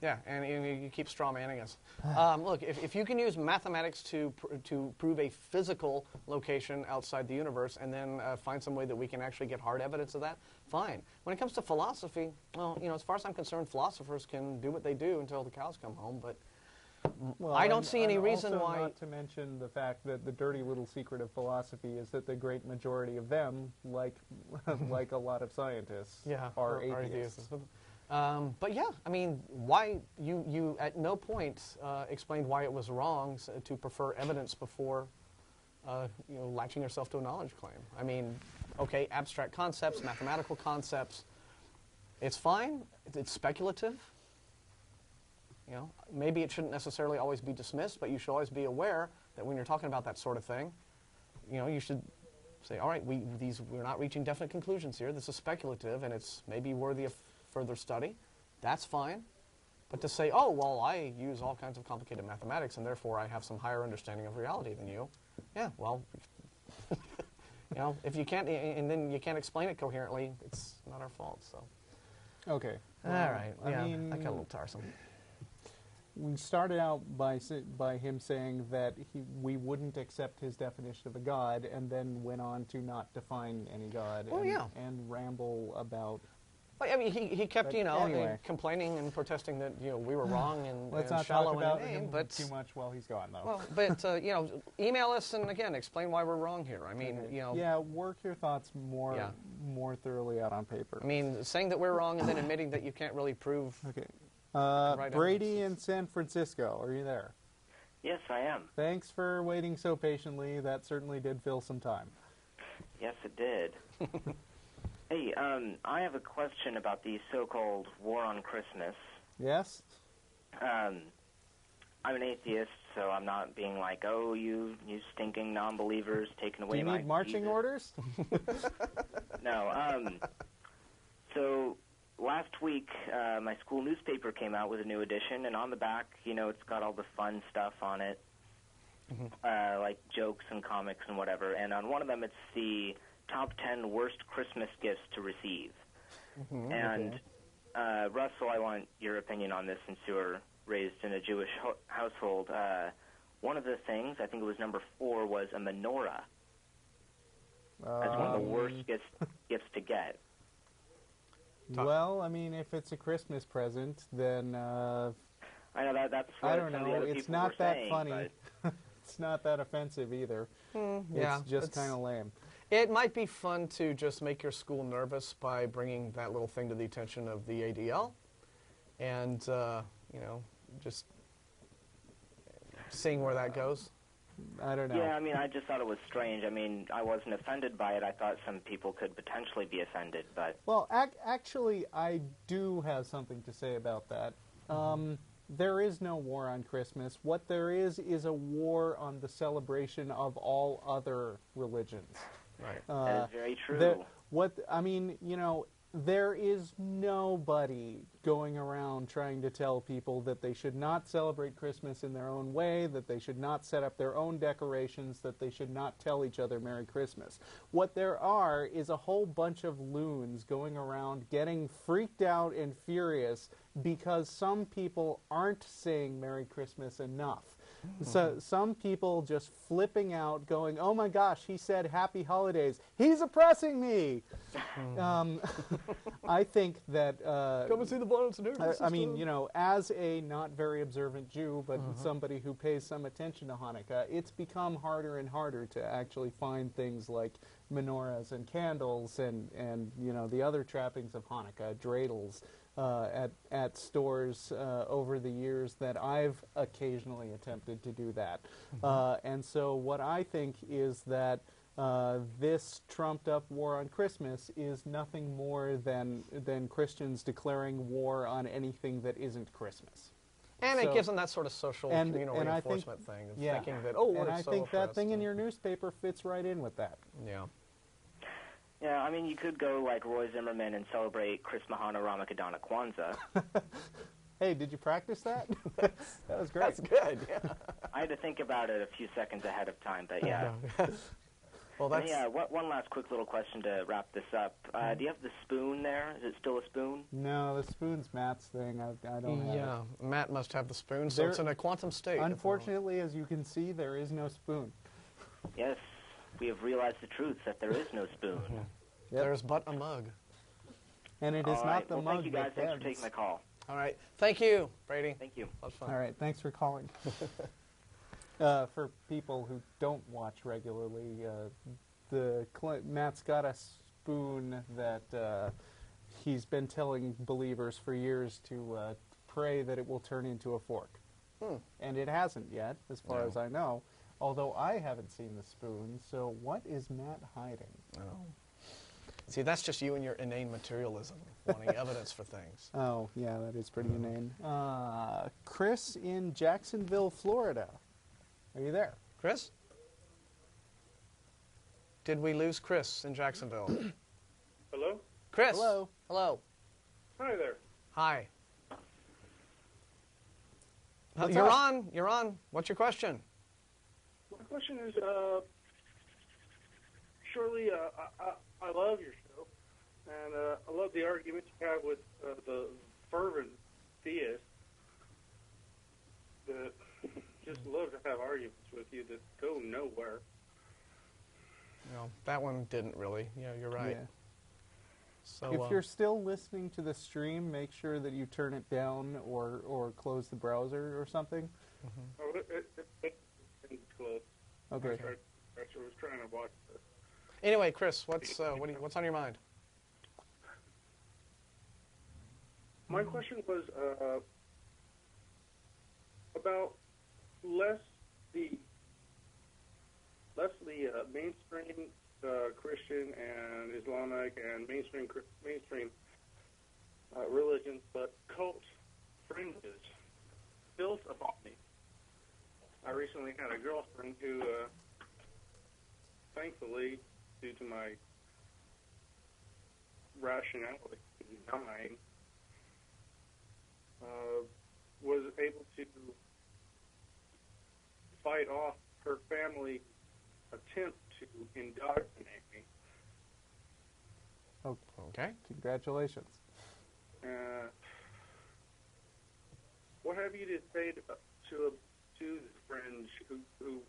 Yeah, and you keep straw manning us. Look, if you can use mathematics to prove a physical location outside the universe, and then find some way that we can actually get hard evidence of that, fine. When it comes to philosophy, well, as far as I'm concerned, philosophers can do what they do until the cows come home. But I don't see any reason also why. Not to mention the fact that the dirty little secret of philosophy is that the great majority of them, like like a lot of scientists, are atheists. But yeah, I mean, why you at no point explained why it was wrong to prefer evidence before latching yourself to a knowledge claim. I mean, okay, abstract concepts, mathematical concepts, it's fine. It's speculative. Maybe it shouldn't necessarily always be dismissed, but you should always be aware that when you're talking about that sort of thing, you should say, all right, we're not reaching definite conclusions here. This is speculative, and it's maybe worthy of further study. That's fine. But to say, oh, well, I use all kinds of complicated mathematics, and therefore I have some higher understanding of reality than you. Yeah, well, if you can't, and then you can't explain it coherently, it's not our fault. So. Okay. All right. Yeah, I mean, that got a little tiresome. We started out by him saying that we wouldn't accept his definition of a god, and then went on to not define any god and ramble about. Well, I mean, he kept, anyway. complaining and protesting that we were wrong and Let's not shallow talk about in the name, him but too much while he's gone, though. Well, but email us and again explain why we're wrong here. I mean, yeah, work your thoughts more thoroughly out on paper. I mean, saying that we're wrong and then admitting that you can't really prove. Okay. Brady in San Francisco, are you there? Yes, I am. Thanks for waiting so patiently. That certainly did fill some time. Yes, it did. Hey, I have a question about the so-called war on Christmas. Yes? I'm an atheist, so I'm not being like, oh, you stinking non-believers taking away my Do you need marching orders? No, so last week, my school newspaper came out with a new edition, and on the back, it's got all the fun stuff on it, like jokes and comics and whatever, and on one of them it's the top 10 worst Christmas gifts to receive. And Russell, I want your opinion on this since you were raised in a Jewish household. One of the things, I think it was number 4, was a menorah. That's one of the worst gifts to get. Well, I mean, if it's a Christmas present, then I know that's what I don't some of know. the other It's people not were that saying, funny. It's not that offensive either. It's just kind of lame. It might be fun to just make your school nervous by bringing that little thing to the attention of the ADL, and just seeing where that goes. I don't know. Yeah, I mean, I just thought it was strange. I mean, I wasn't offended by it. I thought some people could potentially be offended, but... Well, actually, I do have something to say about that. There is no war on Christmas. What there is a war on the celebration of all other religions. Right. That is very true. There is nobody going around trying to tell people that they should not celebrate Christmas in their own way, that they should not set up their own decorations, that they should not tell each other Merry Christmas. What there are is a whole bunch of loons going around getting freaked out and furious because some people aren't saying Merry Christmas enough. So some people just flipping out, going, "Oh my gosh, he said Happy Holidays. He's oppressing me." I think that come and see the violence and nervous I mean, as a not very observant Jew, but somebody who pays some attention to Hanukkah, it's become harder and harder to actually find things like menorahs and candles and the other trappings of Hanukkah, dreidels, at stores over the years that I've occasionally attempted to do that. And so what I think is that this trumped-up war on Christmas is nothing more than Christians declaring war on anything that isn't Christmas. And it gives them that sort of social communal reinforcement thing of thinking that, we're and I think that thing in your newspaper fits right in with that. Yeah. Yeah, I mean, you could go like Roy Zimmerman and celebrate Chris Mahana Ramakadana Kwanzaa. Hey, did you practice that? That was great. That's good, yeah. I had to think about it a few seconds ahead of time, but yeah. Well, And, that's... yeah, one last quick little question to wrap this up. Do you have the spoon there? Is it still a spoon? No, the spoon's Matt's thing. I don't have it. Yeah, Matt must have the spoon, so it's in a quantum state. Unfortunately, as you can see, there is no spoon. Yes, we have realized the truth that there is no spoon. Yep. There's but a mug. And it is All not right. the well, mug thank you guys. that Thanks for bends. taking my call. All right. Thank you, Brady. Thank you. That was fun. All right, thanks for calling. For people who don't watch regularly, Matt's got a spoon that he's been telling believers for years to pray that it will turn into a fork. And it hasn't yet, as far as I know, although I haven't seen the spoon, so what is Matt hiding? Oh. See, that's just you and your inane materialism, wanting evidence for things. Oh, yeah, that is pretty inane. Chris in Jacksonville, Florida. Are you there? Chris? Did we lose Chris in Jacksonville? Hello? Chris? Hello. Hello. Hi there. Hi. What's You're up? on. You're on. What's your question? My question is, surely I love your show, and I love the arguments you have with the fervent theists that just love to have arguments with you that go nowhere. No, that one didn't really. Yeah, you're right. Yeah. So, If you're still listening to the stream, make sure that you turn it down or close the browser or something. Oh, it's close. Okay. I was trying to watch this. anyway, Chris, what's on your mind? My question was about less the mainstream Christian and Islamic and mainstream religions, but cult fringes built upon me. I recently had a girlfriend who, thankfully, due to my rationality in dying, was able to fight off her family attempt to indoctrinate me. Okay. Congratulations. What have you to say to the friends who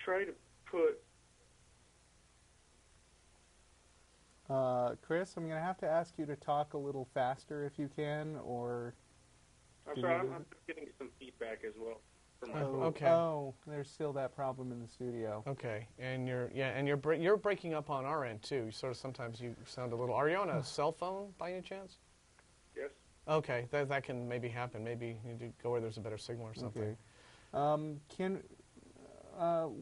try to put? Chris, I'm going to have to ask you to talk a little faster if you can, or... I'm sorry, I'm getting some feedback as well from my phone. Okay. Oh, there's still that problem in the studio. Okay, and you're breaking up on our end too. Sort of sometimes you sound a little. Are you on a cell phone by any chance? Yes. Okay, that can maybe happen. Maybe you need to go where there's a better signal or something. Okay.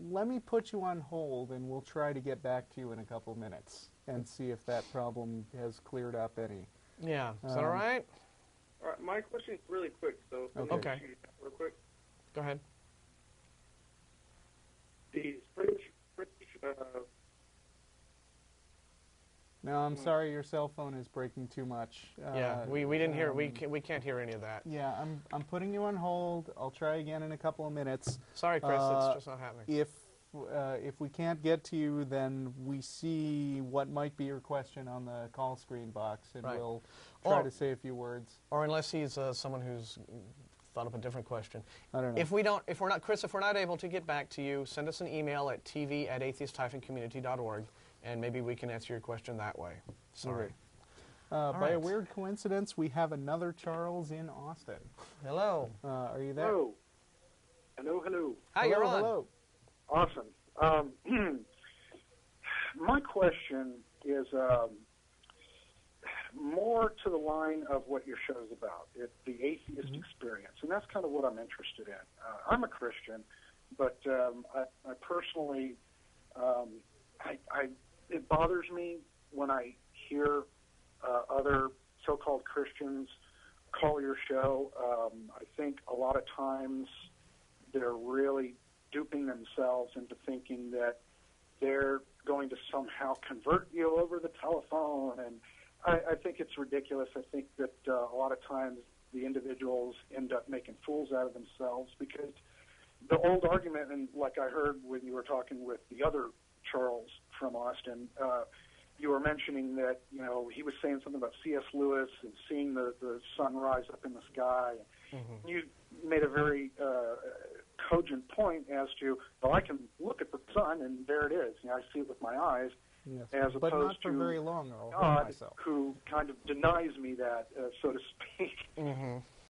Let me put you on hold, and we'll try to get back to you in a couple minutes and see if that problem has cleared up any. Yeah, is that all right? All right, my question is really quick, so Okay. shoot it real quick. Go ahead. The French No, I'm sorry, your cell phone is breaking too much. Yeah, we didn't hear. We can't hear any of that. Yeah, I'm putting you on hold. I'll try again in a couple of minutes. Sorry, Chris, it's just not happening. If we can't get to you, then we see what might be your question on the call screen box, and Right. we'll try Or- to say a few words. Or unless he's someone who's thought up a different question. I don't know. If we're not able to get back to you, send us an email at tv@atheist-community.org, and maybe we can answer your question that way. Sorry. Okay. By right. a weird coincidence, we have another Charles in Austin. Hello. Are you there? Hello. Hello. Hi, you're on. Hello. Awesome. My question is more to the line of what your show's about, the atheist experience, and that's kind of what I'm interested in. I'm a Christian, but I personally, it bothers me when I hear other so-called Christians call your show. I think a lot of times they're really duping themselves into thinking that they're going to somehow convert you over the telephone, and I think it's ridiculous. I think that a lot of times the individuals end up making fools out of themselves because the old argument, and like I heard when you were talking with the other Charles from Austin, you were mentioning that, you know, he was saying something about C.S. Lewis and seeing the sun rise up in the sky. Mm-hmm. You made a very cogent point as to, well, I can look at the sun and there it is. You know, I see it with my eyes, Yes, as but opposed not for to very long, or I'll hurt God, myself. who kind of denies me that, so to speak. Mm-hmm.